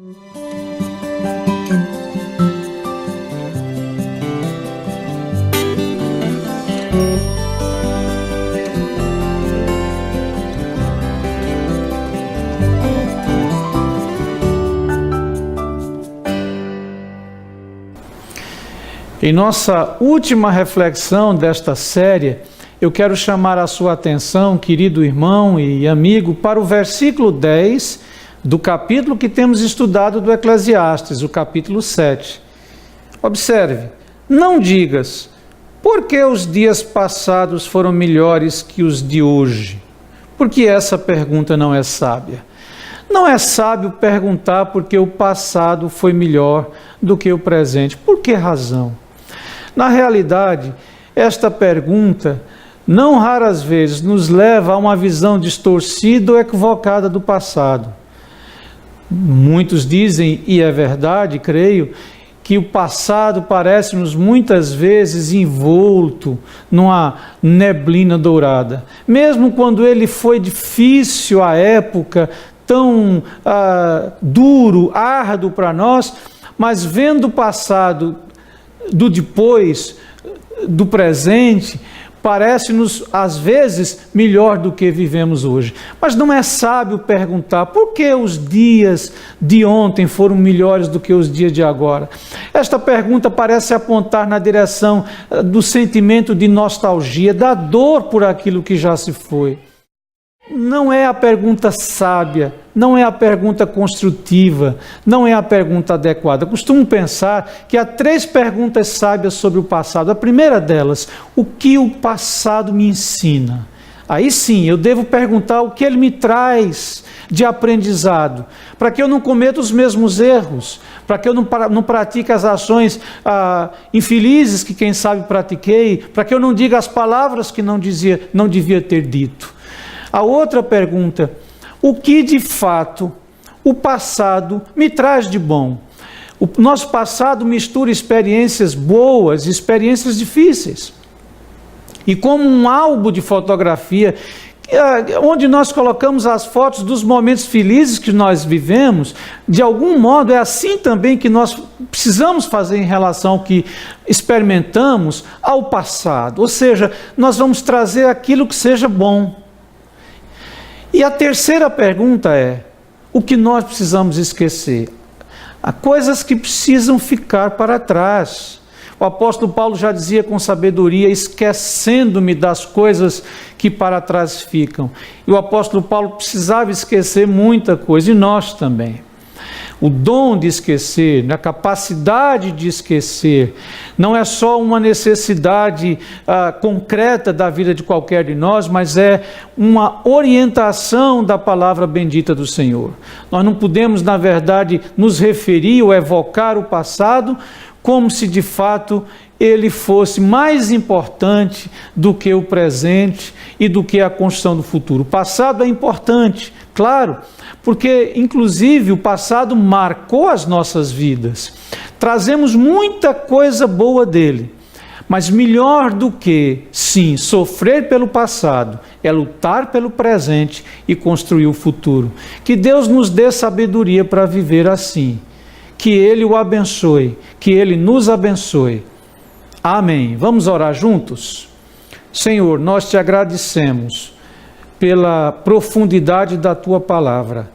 Em nossa última reflexão desta série, eu quero chamar a sua atenção, querido irmão e amigo, para o versículo 10 do capítulo que temos estudado do Eclesiastes, o capítulo 7. Observe: não digas, por que os dias passados foram melhores que os de hoje? Porque essa pergunta não é sábia. Não é sábio perguntar por que o passado foi melhor do que o presente. Por que razão? Na realidade, esta pergunta, não raras vezes, nos leva a uma visão distorcida ou equivocada do passado. Muitos dizem, e é verdade, creio, que o passado parece-nos muitas vezes envolto numa neblina dourada. Mesmo quando ele foi difícil à época, tão duro, árduo para nós, mas vendo o passado do depois, do presente, parece-nos às vezes melhor do que vivemos hoje. Mas não é sábio perguntar por que os dias de ontem foram melhores do que os dias de agora. Esta pergunta parece apontar na direção do sentimento de nostalgia, da dor por aquilo que já se foi. Não é a pergunta sábia, não é a pergunta construtiva, não é a pergunta adequada. Costumo pensar que há 3 perguntas sábias sobre o passado. A primeira delas, o que o passado me ensina? Aí sim, eu devo perguntar o que ele me traz de aprendizado, para que eu não cometa os mesmos erros, para que eu não pratique as ações infelizes que quem sabe pratiquei, para que eu não diga as palavras que não devia ter dito. A outra pergunta, o que de fato o passado me traz de bom? O nosso passado mistura experiências boas e experiências difíceis. E como um álbum de fotografia, onde nós colocamos as fotos dos momentos felizes que nós vivemos, de algum modo é assim também que nós precisamos fazer em relação ao que experimentamos ao passado. Ou seja, nós vamos trazer aquilo que seja bom. E a terceira pergunta é, o que nós precisamos esquecer? Há coisas que precisam ficar para trás. O apóstolo Paulo já dizia com sabedoria, esquecendo-me das coisas que para trás ficam. E o apóstolo Paulo precisava esquecer muita coisa, e nós também. O dom de esquecer, a capacidade de esquecer, não é só uma necessidade concreta da vida de qualquer de nós, mas é uma orientação da palavra bendita do Senhor. Nós não podemos, na verdade, nos referir ou evocar o passado como se de fato ele fosse mais importante do que o presente e do que a construção do futuro. O passado é importante, claro, porque inclusive o passado marcou as nossas vidas. Trazemos muita coisa boa dele, mas melhor do que, sim, sofrer pelo passado, é lutar pelo presente e construir o futuro. Que Deus nos dê sabedoria para viver assim. Que Ele o abençoe, que Ele nos abençoe. Amém. Vamos orar juntos? Senhor, nós te agradecemos pela profundidade da Tua palavra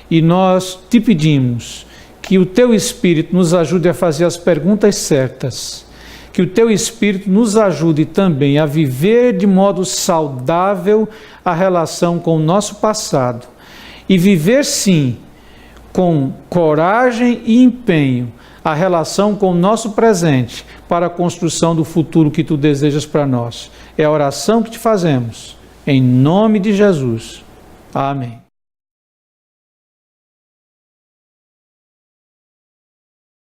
e nós te pedimos que o Teu Espírito nos ajude a fazer as perguntas certas, que o Teu Espírito nos ajude também a viver de modo saudável a relação com o nosso passado e viver sim com coragem e empenho a relação com o nosso presente para a construção do futuro que Tu desejas para nós. É a oração que te fazemos, em nome de Jesus. Amém.